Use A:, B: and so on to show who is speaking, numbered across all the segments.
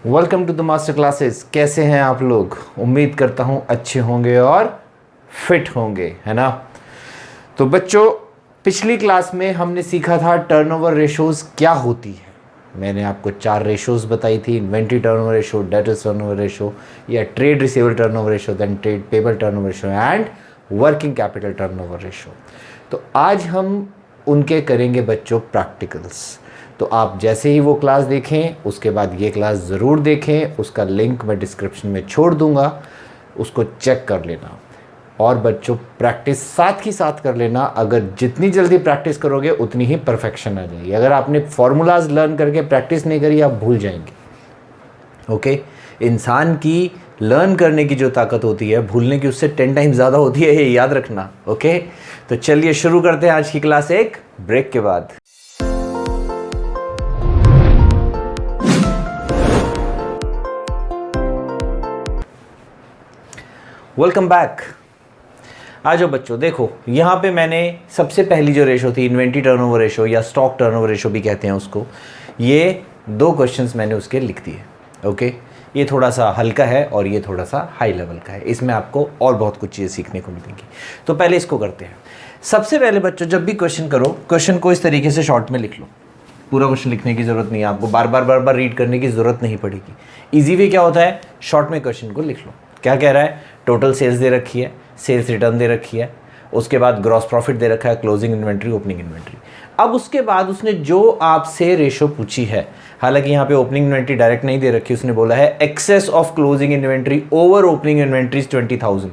A: Welcome to the master classes. कैसे हैं आप लोग? उम्मीद करता हूँ अच्छे होंगे और फिट होंगे, है ना। तो बच्चों, पिछली क्लास में हमने सीखा था टर्नओवर रेशोज़ क्या होती है। मैंने आपको 4 रेशोज़ बताई थी, inventory turnover ratio, debtors turnover ratio, या trade receivable turnover ratio, then trade payable turnover ratio and working capital turnover ratio. तो आज हम उनके करेंगे बच्चों प्रैक्टिकल्स। तो आप जैसे ही वो क्लास देखें उसके बाद ये क्लास ज़रूर देखें, उसका लिंक मैं डिस्क्रिप्शन में छोड़ दूंगा, उसको चेक कर लेना। और बच्चों प्रैक्टिस साथ ही साथ कर लेना। अगर जितनी जल्दी प्रैक्टिस करोगे उतनी ही परफेक्शन आ जाएगी। अगर आपने फॉर्मूलाज लर्न करके प्रैक्टिस नहीं करी आप भूल जाएंगे। ओके, इंसान की लर्न करने की जो ताकत होती है भूलने की उससे 10 टाइम्स ज़्यादा होती है, ये याद रखना। ओके, तो चलिए शुरू करते हैं आज की क्लास एक ब्रेक के बाद। Welcome back. आ जाओ बच्चों, देखो यहाँ पे मैंने सबसे पहली जो रेशो थी इन्वेंट्री टर्नओवर रेशो या स्टॉक टर्नओवर रेशो भी कहते हैं उसको, ये 2 क्वेश्चंस मैंने उसके लिख दिए। ओके, ये थोड़ा सा हल्का है और ये थोड़ा सा हाई लेवल का है, इसमें आपको और बहुत कुछ चीज़ें सीखने को मिलेंगी। तो पहले इसको करते हैं। सबसे पहले बच्चों जब भी क्वेश्चन करो, क्वेश्चन को इस तरीके से शॉर्ट में लिख लो। पूरा क्वेश्चन लिखने की ज़रूरत नहीं है आपको, बार बार रीड करने की ज़रूरत नहीं पड़ेगी। ईजी वे क्या होता है, शॉर्ट में क्वेश्चन को लिख लो। क्या कह रहा है, टोटल सेल्स दे रखी है, सेल्स रिटर्न दे रखी है, उसके बाद ग्रॉस प्रॉफिट दे रखा है, क्लोजिंग इन्वेंट्री, ओपनिंग इन्वेंट्री। अब उसके बाद उसने जो आपसे रेशो पूछी है, हालांकि यहाँ पे ओपनिंग इन्वेंट्री डायरेक्ट नहीं दे रखी, उसने बोला है excess of closing inventory over opening inventory 20,000।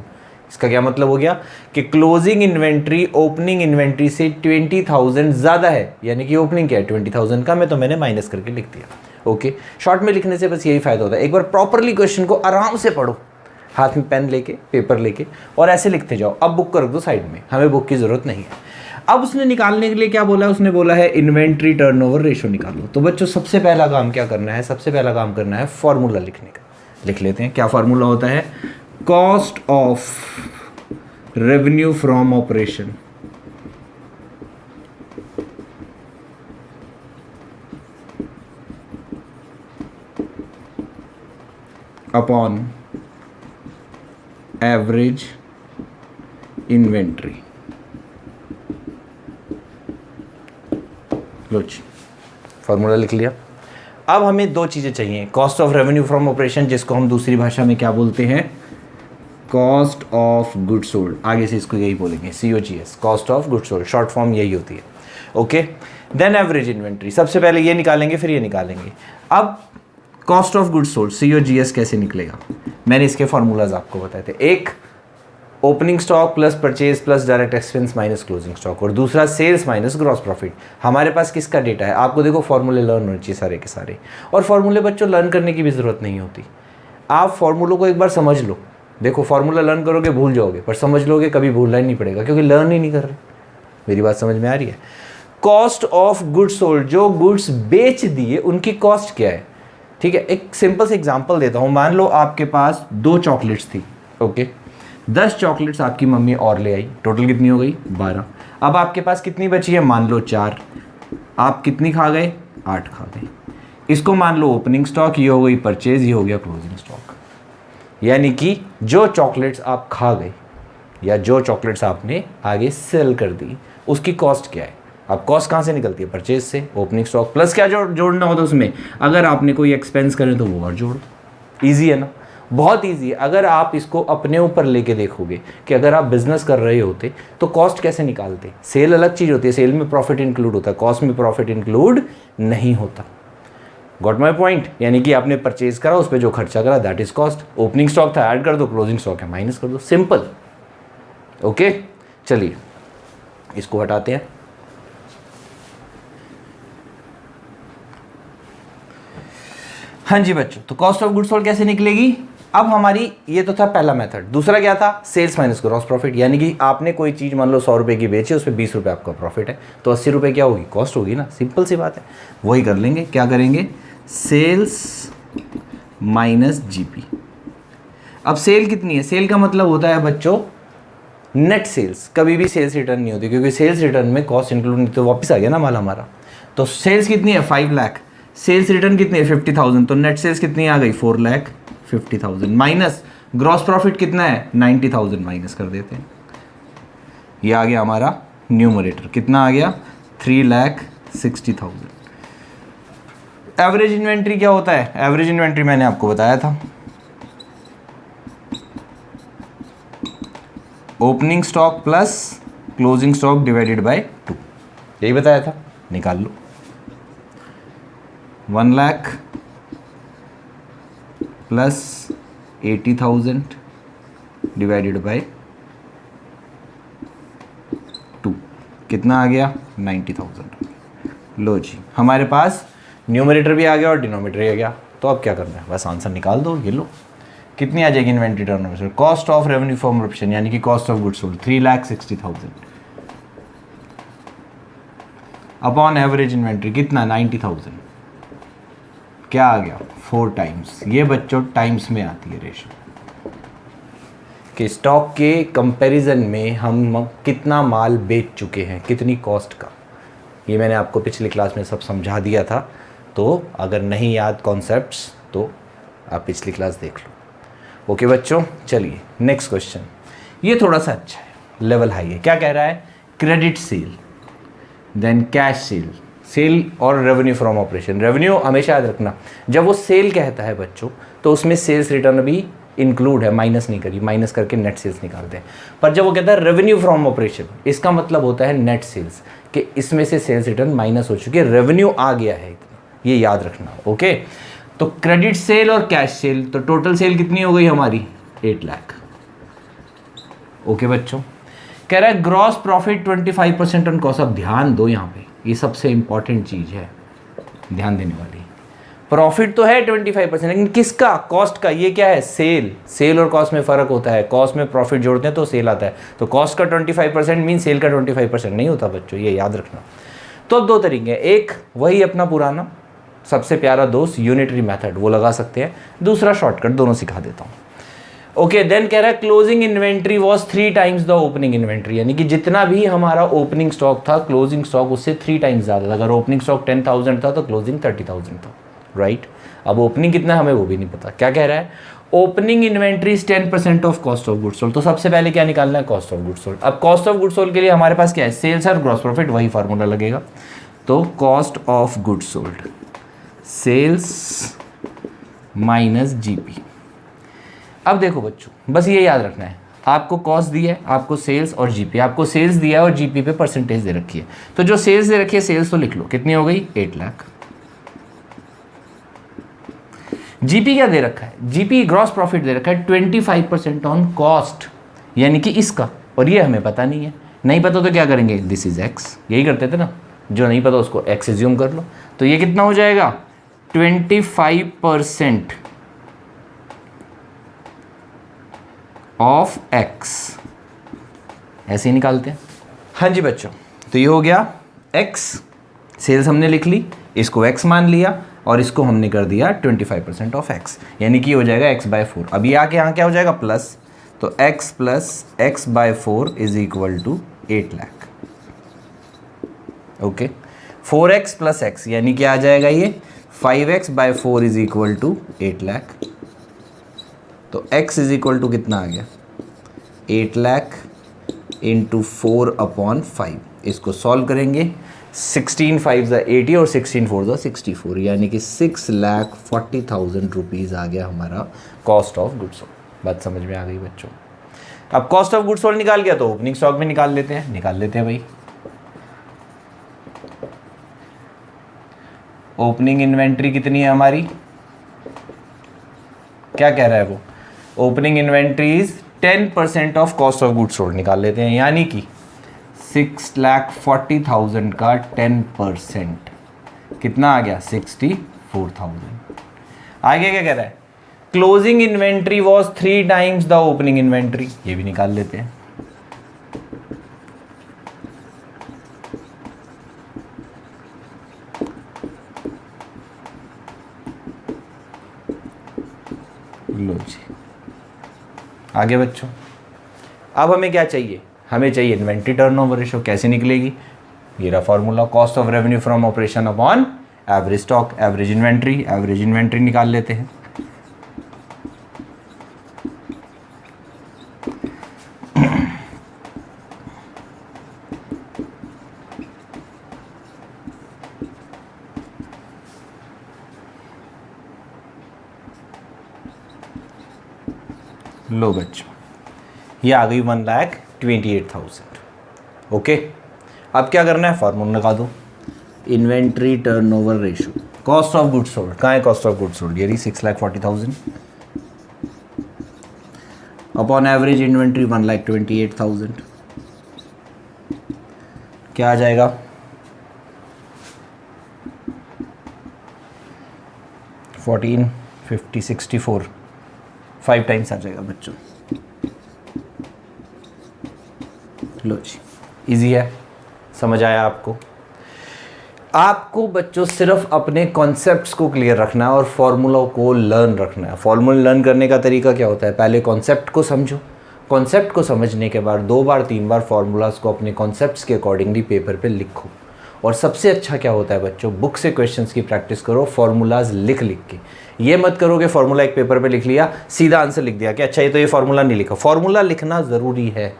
A: इसका क्या मतलब हो गया कि क्लोजिंग इन्वेंट्री ओपनिंग इन्वेंट्री से 20,000 ज़्यादा है, यानी कि ओपनिंग क्या है 20,000 का, मैं तो मैंने माइनस करके लिख दिया। ओके, शॉर्ट में लिखने से बस यही फायदा होता है। एक बार प्रॉपरली क्वेश्चन को आराम से पढ़ो, हाथ में पेन लेके पेपर लेके, और ऐसे लिखते जाओ। अब बुक कर दो साइड में, हमें बुक की ज़रूरत नहीं है। अब उसने निकालने के लिए क्या बोला है, उसने बोला है इन्वेंट्री टर्नओवर रेशो निकालो। तो बच्चों सबसे पहला काम क्या करना है, सबसे पहला काम करना है फॉर्मूला लिखने का। लिख लेते हैं। क्या फॉर्मूला होता है, cost of revenue from operation upon average inventory. लो जी, फॉर्मूला लिख लिया। अब हमें 2 चीज़ें चाहिए, cost of revenue from operation, जिसको हम दूसरी भाषा में क्या बोलते हैं, कॉस्ट ऑफ गुड्स सोल्ड। आगे से इसको यही बोलेंगे, COGS, cost of goods sold, short form यही होती है। Okay, then average inventory. सबसे पहले ये निकालेंगे फिर ये निकालेंगे। अब cost of goods sold COGS कैसे निकलेगा, मैंने इसके फार्मूलाज आपको बताए थे। एक opening stock plus purchase plus direct expense minus closing stock, और दूसरा सेल्स माइनस ग्रॉस प्रॉफिट। हमारे पास किसका डेटा है, आपको देखो फॉर्मूले लर्न होने चाहिए सारे के सारे। और फॉर्मूले बच्चों लर्न करने की भी ज़रूरत नहीं होती, आप फॉर्मूलों को एक बार समझ लो। देखो फॉर्मूला लर्न करोगे भूल जाओगे, पर समझ लोगे कभी भूलना ही नहीं पड़ेगा, क्योंकि लर्न ही नहीं कर रहे। मेरी बात समझ में आ रही है। कॉस्ट ऑफ गुड्स सोल्ड, जो गुड्स बेच दिए उनकी कॉस्ट क्या है। ठीक है, एक सिंपल से एग्जांपल देता हूँ। मान लो आपके पास 2 चॉकलेट्स थी। ओके, 10 चॉकलेट्स आपकी मम्मी और ले आई, टोटल कितनी हो गई 12। अब आपके पास कितनी बची है, मान लो 4। आप कितनी खा गए, 8 खा गए। इसको मान लो ओपनिंग स्टॉक, ये हो गई परचेज, ये हो गया क्लोजिंग स्टॉक। यानी कि जो चॉकलेट्स आप खा गए या जो चॉकलेट्स आपने आगे सेल कर दी उसकी कॉस्ट क्या है। अब कॉस्ट कहाँ से निकलती है, परचेज से, ओपनिंग स्टॉक प्लस क्या जोड़ना होता है उसमें, अगर आपने कोई एक्सपेंस करें तो वो और जोड़ो। ईजी है ना, बहुत ईजी है। अगर आप इसको अपने ऊपर लेके देखोगे कि अगर आप बिजनेस कर रहे होते तो कॉस्ट कैसे निकालते। सेल अलग चीज़ होती है, सेल में प्रॉफिट इंक्लूड होता है, कॉस्ट में प्रॉफिट इंक्लूड नहीं होता। Got my point. यानी कि आपने परचेज करा, उस पर जो खर्चा करा that is cost. Opening stock था ऐड कर दो, क्लोजिंग स्टॉक है माइनस कर दो, सिंपल। ओके, चलिए इसको हटाते हैं। हाँ जी बच्चों, तो कॉस्ट ऑफ गुड्स सोल्ड कैसे निकलेगी। अब हमारी ये तो था पहला मेथड। दूसरा क्या था, सेल्स माइनस ग्रॉस प्रॉफिट। यानी कि आपने कोई चीज़ मान लो 100 रुपये की बेची, उस पर 20 रुपये आपका प्रॉफिट है, तो 80 रुपये क्या होगी, कॉस्ट होगी ना। सिंपल सी बात है, वही कर लेंगे। क्या करेंगे, सेल्स माइनस GP। अब सेल कितनी है, सेल का मतलब होता है बच्चों नेट सेल्स। कभी भी सेल्स रिटर्न नहीं होती, क्योंकि सेल्स रिटर्न में कॉस्ट इंक्लूड नहीं, तो वापस आ गया ना माल हमारा। तो सेल्स कितनी है, 5 लाख। सेल्स रिटर्न कितनी है 50,000, तो नेट सेल्स कितनी आ गई 4,50,000 माइनस ग्रॉस प्रॉफिट कितना है 90,000 माइनस कर देते हैं। ये आ गया हमारा न्यूमरेटर, कितना आ गया 3,60,000। एवरेज इन्वेंट्री क्या होता है? एवरेज इन्वेंट्री मैंने आपको बताया था, opening stock plus closing stock divided by 2, यही बताया था, निकाल लो। 1 लाख प्लस 80,000 डिवाइडेड बाय 2 कितना आ गया 90,000। लो जी, हमारे पास न्यूमरेटर भी आ गया और डिनोमिनेटर भी आ गया। तो अब क्या करना है, बस आंसर निकाल दो। ये लो कितनी आ जाएगी inventory turnover, cost of revenue from operation यानी कि cost of goods sold 3,60,000 upon average inventory कितना 90,000, क्या आ गया 4 टाइम्स। ये बच्चों टाइम्स में आती है रेशो कि स्टॉक के कंपैरिजन में हम कितना माल बेच चुके हैं, कितनी कॉस्ट का। ये मैंने आपको पिछली क्लास में सब समझा दिया था, तो अगर नहीं याद कॉन्सेप्ट्स तो आप पिछली क्लास देख लो। ओके बच्चों, चलिए नेक्स्ट क्वेश्चन। ये थोड़ा सा अच्छा है, लेवल हाई है। क्या कह रहा है, credit sale then cash sale, sale और रेवेन्यू फ्रॉम ऑपरेशन। रेवेन्यू हमेशा याद रखना, जब वो सेल कहता है बच्चों तो उसमें सेल्स रिटर्न भी इंक्लूड है, माइनस नहीं करी, माइनस करके नेट सेल्स निकालते हैं। पर जब वो कहता है रेवेन्यू फ्रॉम ऑपरेशन, इसका मतलब होता है नेट सेल्स, कि इसमें से सेल्स रिटर्न माइनस हो चुकी है, रेवेन्यू आ गया है इतना, ये याद रखना। ओके, तो क्रेडिट सेल और कैश सेल, तो टोटल सेल कितनी हो गई हमारी 8 लाख। ओके बच्चों, कह रहा है ग्रॉस प्रॉफिट 25% ऑन कॉस्ट। अब ध्यान दो यहाँ पे, ये सबसे इंपॉर्टेंट चीज है ध्यान देने वाली। प्रॉफिट तो है 25%, लेकिन किसका, कॉस्ट का। ये क्या है, सेल। सेल और कॉस्ट में फर्क होता है, कॉस्ट में प्रॉफिट जोड़ते हैं तो सेल आता है, तो कॉस्ट का 25% मीन सेल का 25% नहीं होता बच्चों, ये याद रखना। तो अब 2 तरीके हैं, एक वही अपना पुराना सबसे प्यारा दोस्त यूनिटरी मेथड, वो लगा सकते हैं, दूसरा शॉर्टकट, दोनों सिखा देता हूँ। ओके, देन कह रहा है closing inventory was 3 times the opening inventory, यानी कि जितना भी हमारा ओपनिंग स्टॉक था, क्लोजिंग स्टॉक उससे 3 टाइम्स ज़्यादा था। अगर ओपनिंग स्टॉक 10,000 था तो क्लोजिंग 30,000 था, राइट। अब ओपनिंग कितना हमें वो भी नहीं पता। क्या कह रहा है, opening inventory is 10% of cost of goods sold. तो सबसे पहले क्या निकालना है, कॉस्ट ऑफ गुड्स सोल्ड। अब कॉस्ट ऑफ गुड्स सोल्ड के लिए हमारे पास क्या है, सेल्स और ग्रॉस प्रॉफिट, वही फार्मूला लगेगा। तो cost of goods sold sales minus GP. अब देखो बच्चों, बस ये याद रखना है, आपको कॉस्ट दी है, आपको सेल्स और जीपी, आपको सेल्स दिया है और जीपी पे परसेंटेज दे रखी है। तो जो सेल्स दे रखी है, सेल्स तो लिख लो, कितनी हो गई 8 लाख। जीपी क्या दे रखा है, जीपी ग्रॉस प्रॉफिट दे रखा है 25% ऑन कॉस्ट, यानी कि इसका, और ये हमें पता नहीं है। नहीं पता तो क्या करेंगे, दिस इज एक्स, यही करते थे ना, जो नहीं पता उसको एक्स एज्यूम कर लो। तो ये कितना हो जाएगा 25% ऑफ एक्स, ऐसे ही निकालते हैं। हाँ जी बच्चों, तो ये हो गया एक्स, सेल्स हमने लिख ली, इसको एक्स मान लिया और इसको हमने कर दिया 25% ऑफ एक्स, यानी कि हो जाएगा x/4। अब ये आके यहाँ क्या हो जाएगा प्लस, तो x plus x/4 is equal to 8 lakh. Okay, 4x plus x यानी कि आ जाएगा ये 5x/4 is equal to 8 lakh. तो x इज इक्वल टू कितना आ गया 8 लाख इंटू 4/5। इसको सॉल्व करेंगे, 16 5 80 और 16 4 64, यानी कि 6,40,000 रुपीज़ आ गया हमारा कॉस्ट ऑफ गुड्स सोल्ड। बात समझ में आ गई बच्चों। अब कॉस्ट ऑफ गुड्स सोल्ड निकाल गया तो ओपनिंग स्टॉक में निकाल लेते हैं भाई। ओपनिंग इन्वेंट्री कितनी है हमारी, क्या कह रहा है वो, opening inventory is 10% of cost of goods sold, निकाल लेते हैं, यानी कि 6,40,000 का 10% कितना आ गया 64,000। आगे क्या कह रहा है, closing inventory was 3 times the opening inventory, ये भी निकाल लेते हैं। लो जी, आगे बच्चों, अब हमें क्या चाहिए, हमें चाहिए इन्वेंट्री टर्नओवर रेशो। कैसे निकलेगी, ये रहा formula, cost of revenue from operation upon average stock, average inventory निकाल लेते हैं। लो बच्चों, ये आ गई 1,28,000। ओके, अब क्या करना है, फार्मूला लगा दो, inventory turnover ratio, cost of goods sold. कहाँ है कॉस्ट ऑफ गुड्स सोल्ड, ये रही 6,40,000 अपॉन एवरेज इन्वेंट्री 1,28,000। क्या आ जाएगा, 14, 50, 64, 5 टाइम्स आ जाएगा बच्चों। लो जी, इजी है, समझ आया आपको। आपको बच्चों सिर्फ अपने कॉन्सेप्ट्स को क्लियर रखना है और फॉर्मूला को लर्न रखना है। फॉर्मूला लर्न करने का तरीका क्या होता है, पहले कॉन्सेप्ट को समझो, कॉन्सेप्ट को समझने के बाद 2 बार 3 बार फॉर्मूलाज को अपने कॉन्सेप्ट्स के अकॉर्डिंगली पेपर पे लिखो। और सबसे अच्छा क्या होता है बच्चों, बुक से क्वेश्चंस की प्रैक्टिस करो, फॉर्मूलाज लिख के। ये मत करो कि फॉर्मूला एक पेपर पे लिख लिया, सीधा आंसर लिख दिया कि अच्छा ये तो ये फॉर्मूला नहीं लिखा। फॉर्मूला लिखना ज़रूरी है,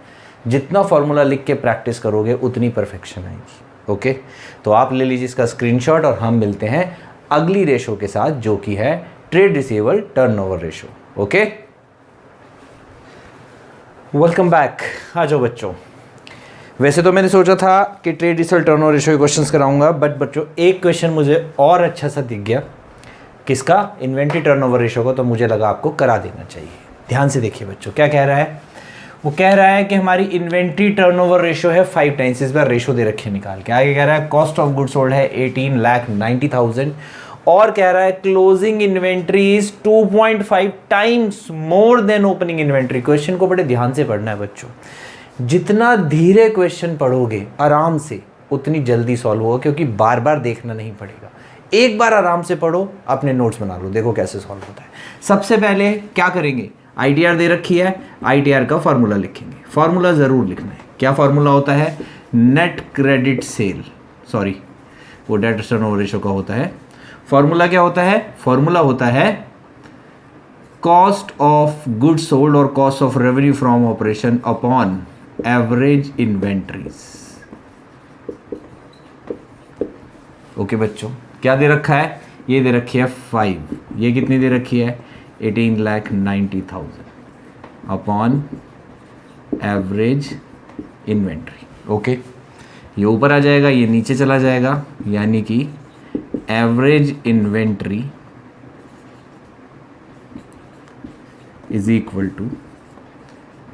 A: जितना फॉर्मूला लिख के प्रैक्टिस करोगे उतनी परफेक्शन आएगी। ओके, तो आप ले लीजिए इसका स्क्रीनशॉट और हम मिलते हैं अगली रेशो के साथ, जो कि है trade receivable turnover ratio. Okay, welcome back. आ जाओ बच्चों। वैसे तो मैंने सोचा था कि ट्रेड रिसीवेबल टर्नओवर रेशो के क्वेश्चंस कराऊंगा, बट बच्चों एक क्वेश्चन मुझे और अच्छा सा दिख गया, किसका, इन्वेंट्री टर्नओवर रेशो को, तो मुझे लगा आपको करा देना चाहिए। ध्यान से देखिए बच्चों, क्या कह रहा है, वो कह रहा है कि हमारी इन्वेंट्री टर्नओवर रेशो है 5 टाइम्स। इस बार रेशो दे रखे निकाल के। आगे कह रहा है कॉस्ट ऑफ गुड्स सोल्ड है 18,90,000 और कह रहा है closing inventory is 2.5 times more than opening inventory. Question को बड़े ध्यान से पढ़ना है बच्चों, जितना धीरे क्वेश्चन पढ़ोगे आराम से उतनी जल्दी सॉल्व होगा, क्योंकि बार बार देखना नहीं पड़ेगा। एक बार आराम से पढ़ो, अपने नोट्स बना लो, देखो कैसे सॉल्व होता है। सबसे पहले क्या करेंगे, ITR दे रखी है, ITR का फार्मूला लिखेंगे। फार्मूला ज़रूर लिखना है। क्या फार्मूला होता है, नेट क्रेडिट सेल, सॉरी वो डेट टर्नओवर रेशो का होता है। फार्मूला क्या होता है, फार्मूला होता है कॉस्ट ऑफ गुड्स सोल्ड और cost of revenue from operation upon average inventories. Okay बच्चों, क्या दे रखा है, ये दे रखी है 5, ये कितनी दे रखी है 18,90,000 अपॉन एवरेज इन्वेंट्री। ओके, ये ऊपर आ जाएगा, ये नीचे चला जाएगा, यानी कि average inventory is equal to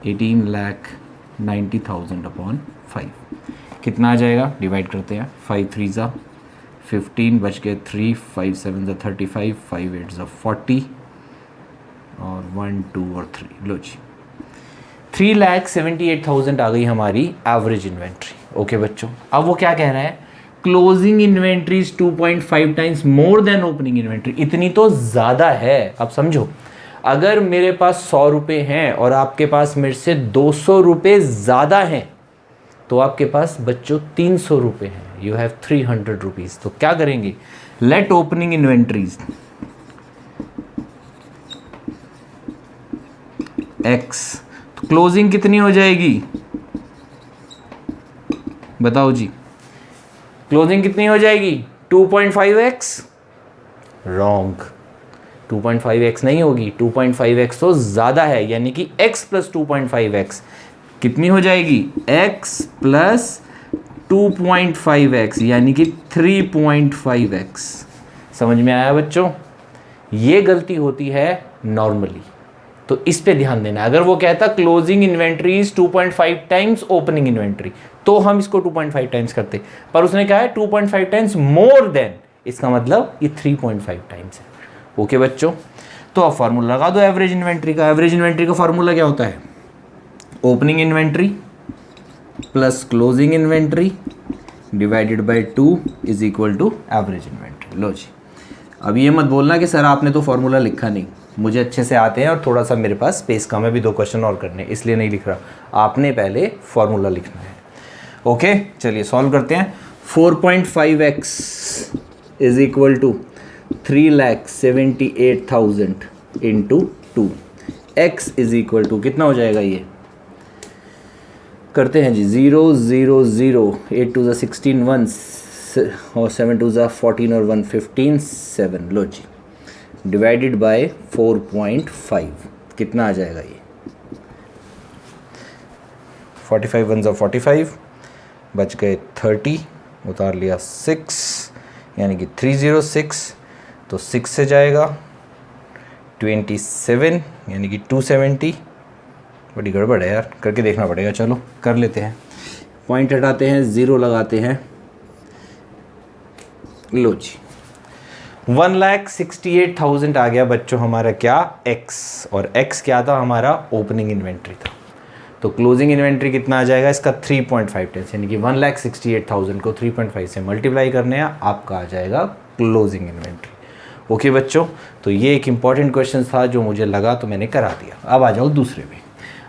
A: 18,90,000 upon 5। कितना आ जाएगा, डिवाइड करते हैं, 5 3 ज़ा 15, बच गए 3, 5 7 ज़ा 35, 5 8 ज़ा 40 और 1 2 और 3। लो जी, 3,78,000 आ गई हमारी एवरेज इन्वेंट्री। ओके बच्चों, अब वो क्या कह रहा है, closing inventory is 2.5 times more than opening inventory. इतनी तो ज़्यादा है। अब समझो, अगर मेरे पास 100 रुपये हैं और आपके पास मेरे से 200 रुपये ज़्यादा हैं, तो आपके पास बच्चों 300 रुपये हैं, यू हैव 300 रुपीज़। तो क्या करेंगे, लेट ओपनिंग इन्वेंट्रीज एक्स, तो क्लोजिंग कितनी हो जाएगी, बताओ जी, क्लोजिंग कितनी हो जाएगी 2.5x। रॉन्ग, 2.5x नहीं होगी, 2.5x तो ज़्यादा है, यानी कि x प्लस 2.5x कितनी हो जाएगी, x प्लस 2.5x यानी कि 3.5x। समझ में आया बच्चों, ये गलती होती है नॉर्मली, तो इस पे ध्यान देना है। अगर वो कहता closing inventory is 2.5 times opening inventory, तो हम इसको 2.5 टाइम्स करते, पर उसने कहा है 2.5 टाइम्स मोर देन, इसका मतलब ये 3.5 टाइम्स है। ओके बच्चों, तो अब फार्मूला लगा दो एवरेज इन्वेंट्री का। एवरेज इन्वेंट्री का फार्मूला क्या होता है, opening inventory plus closing inventory divided by 2 is equal to average inventory. लो जी, अब ये मत बोलना कि सर आपने तो फार्मूला लिखा नहीं, मुझे अच्छे से आते हैं और थोड़ा सा मेरे पास स्पेस कम है, भी 2 क्वेश्चन और करने, इसलिए नहीं लिख रहा। आपने पहले फार्मूला लिखना है। ओके, चलिए सॉल्व करते हैं। 4.5x is equal to 3,78,000 into 2। x is equal to कितना हो जाएगा ये, करते हैं जी 0 0 0, 8 2 16 1 और 7 2 14 और 1 15 7, लो जी डिवाइडेड बाय 4.5 कितना आ जाएगा ये, 45 1 45, बच गए 30, उतार लिया 6 यानी कि 306, तो 6 से जाएगा 27 यानी कि 270। बड़ी गड़बड़ है यार, करके देखना पड़ेगा, चलो कर लेते हैं। पॉइंट हटाते हैं, 0 लगाते हैं, लो जी 1,68,000 आ गया बच्चों हमारा क्या, x, और x क्या था हमारा, ओपनिंग इन्वेंट्री था। तो क्लोजिंग इन्वेंट्री कितना आ जाएगा इसका 3.5 टाइम्स, यानी कि 1,68,000 को 3.5 से मल्टीप्लाई करने हैं, आपका आ जाएगा क्लोजिंग इन्वेंट्री। ओके बच्चों, तो ये एक इंपॉर्टेंट क्वेश्चन था जो मुझे लगा तो मैंने करा दिया। अब आ जाओ दूसरे पे।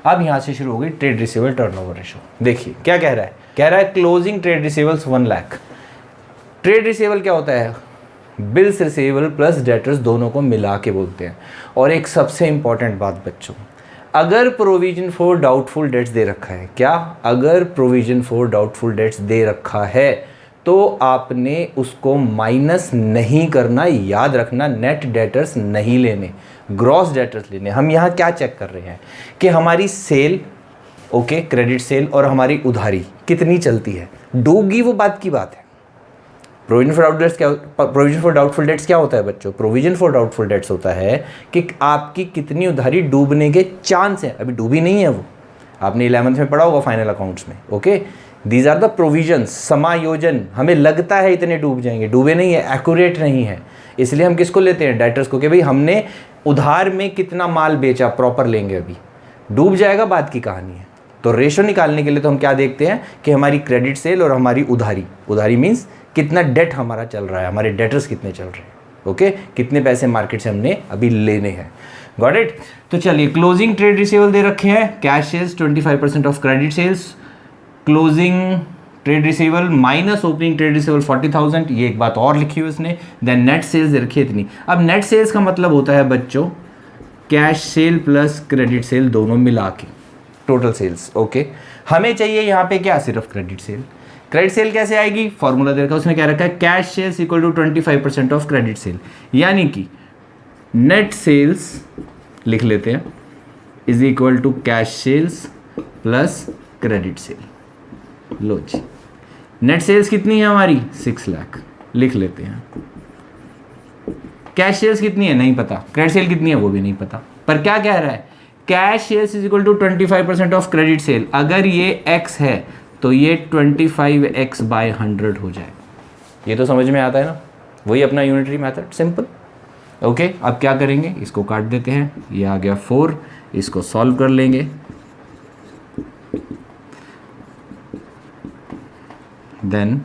A: अब यहाँ से शुरू हो गई ट्रेड रिसीवेबल टर्नओवर रेशो। देखिए क्या कह रहा है, कह रहा है closing trade receivables 1 lakh. Trade receivable क्या होता है, बिल्स रिसीवेबल प्लस डेटर्स दोनों को मिला के बोलते हैं। और एक सबसे इंपॉर्टेंट बात बच्चों, अगर प्रोविजन फॉर डाउटफुल डेट्स दे रखा है, क्या, अगर प्रोविजन फॉर डाउटफुल डेट्स दे रखा है तो आपने उसको माइनस नहीं करना, याद रखना, नेट डेटर्स नहीं लेने, ग्रॉस डेटर्स लेने। हम यहाँ क्या चेक कर रहे हैं कि हमारी सेल, ओके, क्रेडिट सेल और हमारी उधारी कितनी चलती है, डूबगी वो बात की बात है। प्रोविजन फॉर डाउटफुल डेट्स क्या, प्रोविजन फॉर डाउटफुल डेट्स क्या होता है बच्चों, प्रोविजन फॉर डाउटफुल डेट्स होता है कि आपकी कितनी उधारी डूबने के चांस है, अभी डूबी नहीं है वो, आपने 11th में पढ़ा होगा फाइनल अकाउंट्स में। Okay, these are the provisions, समायोजन, हमें लगता है इतने डूब जाएंगे, डूबे नहीं है, एक्यूरेट नहीं है, इसलिए हम किसको लेते हैं, डेटर्स को, कि भाई हमने उधार में कितना माल बेचा, प्रॉपर लेंगे, अभी डूब जाएगा बात की कहानी है। तो रेशो निकालने के लिए तो हम क्या देखते हैं कि हमारी क्रेडिट सेल और हमारी उधारी, उधारी मीन्स कितना डेट हमारा चल रहा है, हमारे डेटर्स कितने चल रहे हैं, ओके, कितने पैसे मार्केट से हमने अभी लेने हैं। Got it. तो चलिए क्लोजिंग ट्रेड रिसीवेबल दे रखे हैं, cash sales 25% of credit sales, closing trade receivable minus opening trade receivable 40,000, ये एक बात और लिखी हुई उसने। देन नेट सेल्स दे रखी है इतनी। अब नेट सेल्स का मतलब होता है बच्चों cash cell plus credit cell दोनों मिला के टोटल सेल्स। ओके, हमें चाहिए यहाँ पे क्या, सिर्फ क्रेडिट सेल। क्रेडिट सेल कैसे आएगी, फॉर्मूला दे रखा है, उसने क्या रखा है, cash sales equal to 25% of credit sale, यानी कि नेट सेल्स लिख लेते हैं is equal to cash sales plus credit sale. लो जी, नेट सेल्स कितनी है हमारी, 6 लाख, लिख लेते हैं। कैश सेल्स कितनी है नहीं पता, क्रेडिट सेल कितनी है वो भी नहीं पता, पर क्या कह रहा है, cash sales is equal to 25% of credit sale. अगर ये x है तो ये 25x बाय 100 हो जाए। ये तो समझ में आता है ना, वही अपना यूनिटरी मेथड, सिंपल। ओके, अब क्या करेंगे, इसको काट देते हैं, ये आ गया 4, इसको सॉल्व कर लेंगे। देन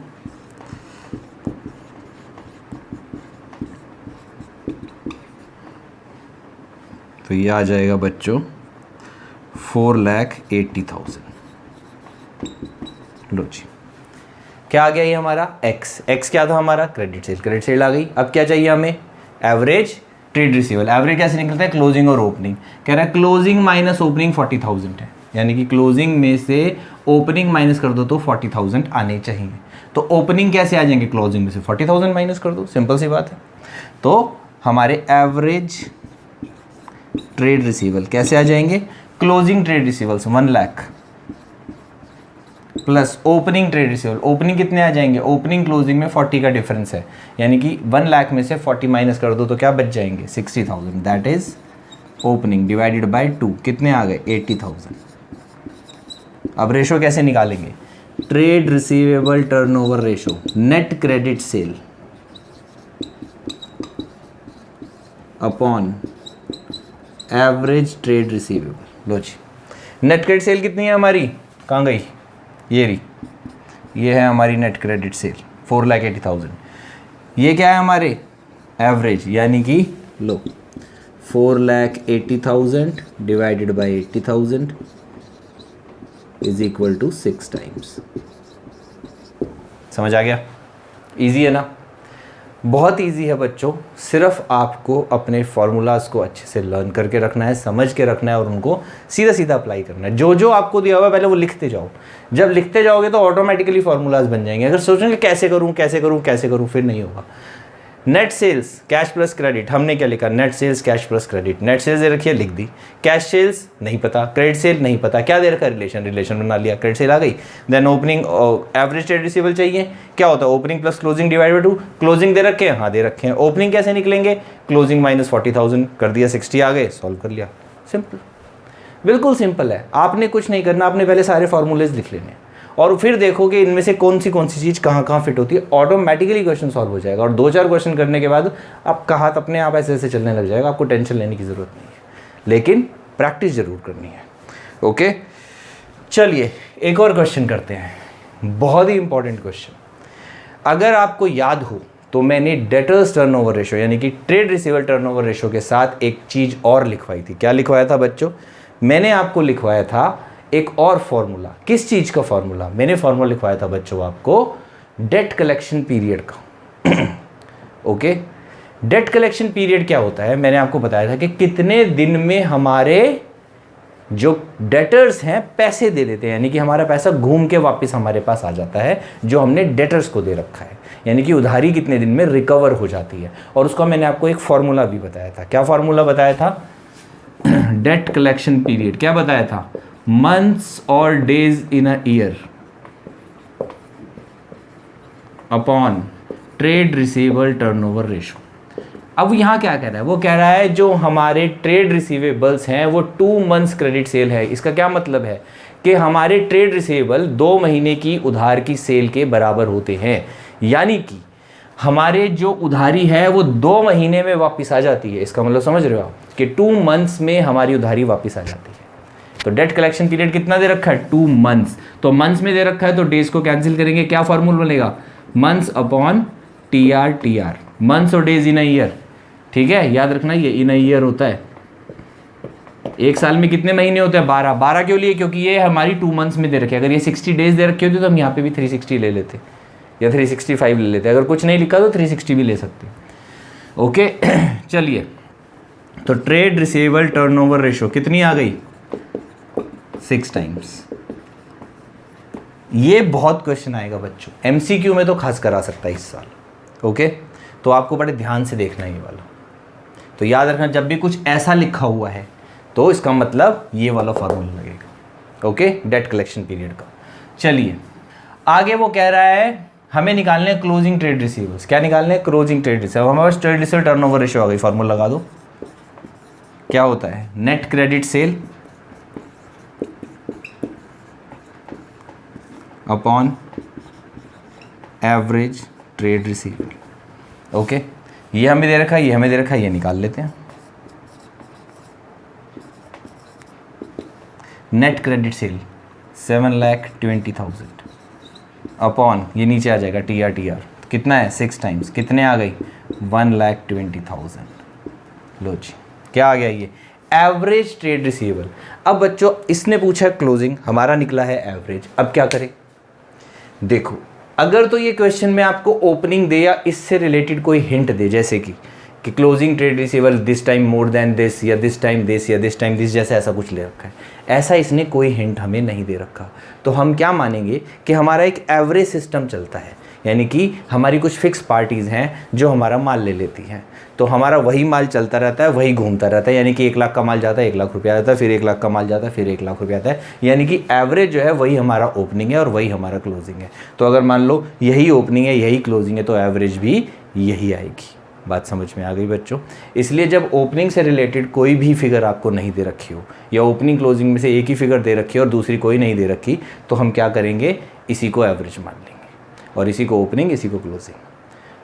A: तो ये आ जाएगा बच्चों 4,80,000। लो जी, क्या आ गया ये हमारा x क्या था हमारा, क्रेडिट सेल, क्रेडिट सेल आ गई। अब क्या चाहिए हमें, एवरेज ट्रेड रिसीवेबल। एवरेज कैसे निकलता है, क्लोजिंग और ओपनिंग। कह रहा है क्लोजिंग माइनस ओपनिंग 40,000 है, यानी कि क्लोजिंग में से ओपनिंग माइनस कर दो तो 40,000 आने चाहिए। तो ओपनिंग कैसे आ जाएंगे, क्लोजिंग में से 40,000 माइनस कर दो, सिंपल सी बात है। तो हमारे एवरेज ट्रेड रिसीवेबल कैसे आ जाएंगे, closing trade receivables 1 lakh plus opening trade receivable, opening कितने आ जाएंगे, ओपनिंग क्लोजिंग में 40 का डिफरेंस है, यानी कि 1 लाख में से 40 माइनस कर दो तो क्या बच जाएंगे, 60,000, that is opening divided by 2, कितने आ गए, 80,000। अब रेशो कैसे निकालेंगे, trade receivable turnover ratio, net credit sale upon average trade receivable. लो जी, नेट क्रेडिट सेल कितनी है हमारी, कहाँ गई, ये रही, ये है हमारी नेट क्रेडिट सेल 4,80,000। ये क्या है हमारे एवरेज, यानी कि लो 4,80,000 divided by 80,000 is equal to 6 times. समझ आ गया, इजी है ना। बहुत इजी है बच्चों, सिर्फ आपको अपने फार्मूलाज को अच्छे से लर्न करके रखना है, समझ के रखना है और उनको सीधा सीधा अप्लाई करना है। जो जो आपको दिया हुआ पहले वो लिखते जाओ, जब लिखते जाओगे तो ऑटोमेटिकली फार्मूलाज बन जाएंगे। अगर सोचेंगे कैसे करूँ कैसे करूँ कैसे करूँ, फिर नहीं होगा। Net sales cash plus credit, हमने क्या लिखा, net sales cash plus credit. Net sales दे रखी है, लिख दी। कैश सेल्स नहीं पता, क्रेडिट सेल नहीं पता, क्या दे रखा है, रिलेशन बना लिया, क्रेडिट सेल आ गई। Then opening average trade receivable चाहिए, क्या होता है, opening plus closing divide by 2। Closing दे रखे हैं, हाँ दे रखे हैं। ओपनिंग कैसे निकलेंगे, क्लोजिंग माइनस 40,000 कर दिया, 60 आ गए, सॉल्व कर लिया। सिंपल, बिल्कुल सिंपल है। आपने कुछ नहीं करना, आपने पहले सारे फॉर्मूलेज लिख लेने और फिर देखो कि इनमें से कौन सी चीज़ कहाँ कहाँ फिट होती है, ऑटोमेटिकली क्वेश्चन सॉल्व हो जाएगा। और 2-4 क्वेश्चन करने के बाद आपका हाथ अपने आप ऐसे ऐसे चलने लग जाएगा, आपको टेंशन लेने की ज़रूरत नहीं है, लेकिन प्रैक्टिस ज़रूर करनी है। ओके, चलिए एक और क्वेश्चन करते हैं, बहुत ही इंपॉर्टेंट क्वेश्चन। अगर आपको याद हो तो मैंने डेटर्स टर्नओवर रेशो यानी कि ट्रेड रिसीवेबल टर्नओवर रेशो के साथ एक चीज़ और लिखवाई थी। क्या लिखवाया था बच्चों, मैंने आपको लिखवाया था एक और फॉर्मूला। किस चीज़ का फॉर्मूला, मैंने फॉर्मूला लिखवाया था बच्चों आपको डेट कलेक्शन पीरियड का। ओके, डेट कलेक्शन पीरियड क्या होता है, मैंने आपको बताया था कि कितने दिन में हमारे जो डेटर्स हैं पैसे दे देते हैं, यानी कि हमारा पैसा घूम के वापस हमारे पास आ जाता है जो हमने डेटर्स को दे रखा है, यानी कि उधारी कितने दिन में रिकवर हो जाती है। और उसका मैंने आपको एक फॉर्मूला भी बताया था। क्या फॉर्मूला बताया था, डेट कलेक्शन पीरियड क्या बताया था, months or days in a year upon trade receivable turnover ratio। अब यहाँ क्या कह रहा है, वो कह रहा है जो हमारे ट्रेड रिसीवेबल्स हैं वो 2 months क्रेडिट सेल है। इसका क्या मतलब है कि हमारे ट्रेड रिसीवेबल 2 महीने की उधार की सेल के बराबर होते हैं, यानी कि हमारे जो उधारी है वो 2 महीने में वापस आ जाती है। इसका मतलब समझ रहे हो आप कि 2 months में हमारी उधारी वापस आ जाती है। तो डेट कलेक्शन पीरियड कितना दे रखा है, 2 months। तो मंथ्स में दे रखा है तो डेज को कैंसिल करेंगे, क्या फॉर्मूला बनेगा, मंथ्स अपॉन TR, मंथ्स और डेज इन अ ईयर। ठीक है, याद रखना ये इन अ ईयर होता है। एक साल में कितने महीने होते हैं, 12 क्यों लिए, क्योंकि ये हमारी 2 months में दे रखे। अगर ये 60 डेज दे रखे होते तो हम यहाँ पे भी 360 ले लेते या 365 ले लेते। अगर कुछ नहीं लिखा तो 360 भी ले सकते। ओके, चलिए, तो ट्रेड रिसीवेबल टर्नओवर रेशो कितनी आ गई, 6 times। ये बहुत क्वेश्चन आएगा बच्चों, MCQ में तो खास करा सकता है इस साल। ओके, तो आपको बड़े ध्यान से देखना है ये वाला। तो याद रखना, जब भी कुछ ऐसा लिखा हुआ है तो इसका मतलब ये वाला फॉर्मूला लगेगा। ओके, डेट कलेक्शन पीरियड का। चलिए आगे वो कह रहा है हमें निकालने हैं क्लोजिंग ट्रेड रिसीवेबल्स। क्या निकालने हैं, क्लोजिंग ट्रेड रिसीवेबल। हमारे पास ट्रेड रिसीवेबल टर्नओवर रेशियो आ गई, फॉर्मूला लगा दो। क्या होता है, net credit sale upon average trade receivable. Okay, ये हमें दे रखा है, ये हमें दे रखा है, ये निकाल लेते हैं। नेट क्रेडिट सेल 7,20,000 अपॉन ये नीचे आ जाएगा TR कितना है, 6 times। कितने आ गई, 1,20,000। लो जी, क्या आ गया, ये एवरेज ट्रेड रिसीवेबल। अब बच्चों इसने पूछा है क्लोजिंग, हमारा निकला है एवरेज। अब क्या करें, देखो अगर तो ये क्वेश्चन में आपको ओपनिंग दे या इससे रिलेटेड कोई हिंट दे, जैसे कि closing trade receivable this time more than this, या दिस टाइम दिस, या दिस टाइम दिस, जैसा ऐसा कुछ ले रखा है, ऐसा इसने कोई हिंट हमें नहीं दे रखा। तो हम क्या मानेंगे कि हमारा एक एवरेज सिस्टम चलता है, यानी कि हमारी कुछ फिक्स पार्टीज़ हैं जो हमारा माल ले लेती हैं, तो हमारा वही माल चलता रहता है, वही घूमता रहता है। यानी कि 1 लाख का माल जाता है, 1 लाख रुपया आता है, फिर 1 लाख का माल जाता है, फिर 1 लाख रुपया आता है। यानी कि एवरेज जो है वही हमारा ओपनिंग है और वही हमारा क्लोजिंग है। तो अगर मान लो यही ओपनिंग है, यही क्लोजिंग है, तो एवरेज भी यही आएगी। बात समझ में आ गई बच्चों। इसलिए जब ओपनिंग से रिलेटेड कोई भी फिगर आपको नहीं दे रखी हो, या ओपनिंग क्लोजिंग में से एक ही फिगर दे रखी है और दूसरी कोई नहीं दे रखी, तो हम क्या करेंगे, इसी को एवरेज मान लेंगे और इसी को ओपनिंग, इसी को क्लोजिंग।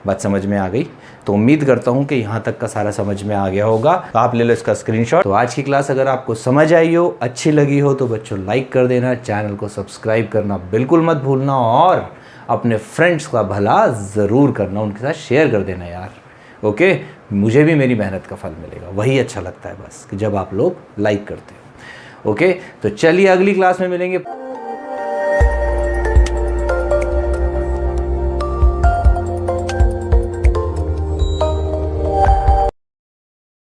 A: बात समझ में आ गई। तो उम्मीद करता हूँ कि यहाँ तक का सारा समझ में आ गया होगा। आप ले लो इसका स्क्रीनशॉट। तो आज की क्लास अगर आपको समझ आई हो, अच्छी लगी हो, तो बच्चों लाइक कर देना, चैनल को सब्सक्राइब करना बिल्कुल मत भूलना, और अपने फ्रेंड्स का भला ज़रूर करना, उनके साथ शेयर कर देना यार। ओके, मुझे भी मेरी मेहनत का फल मिलेगा, वही अच्छा लगता है बस, कि जब आप लोग लाइक करते हो। ओके, तो चलिए अगली क्लास में मिलेंगे।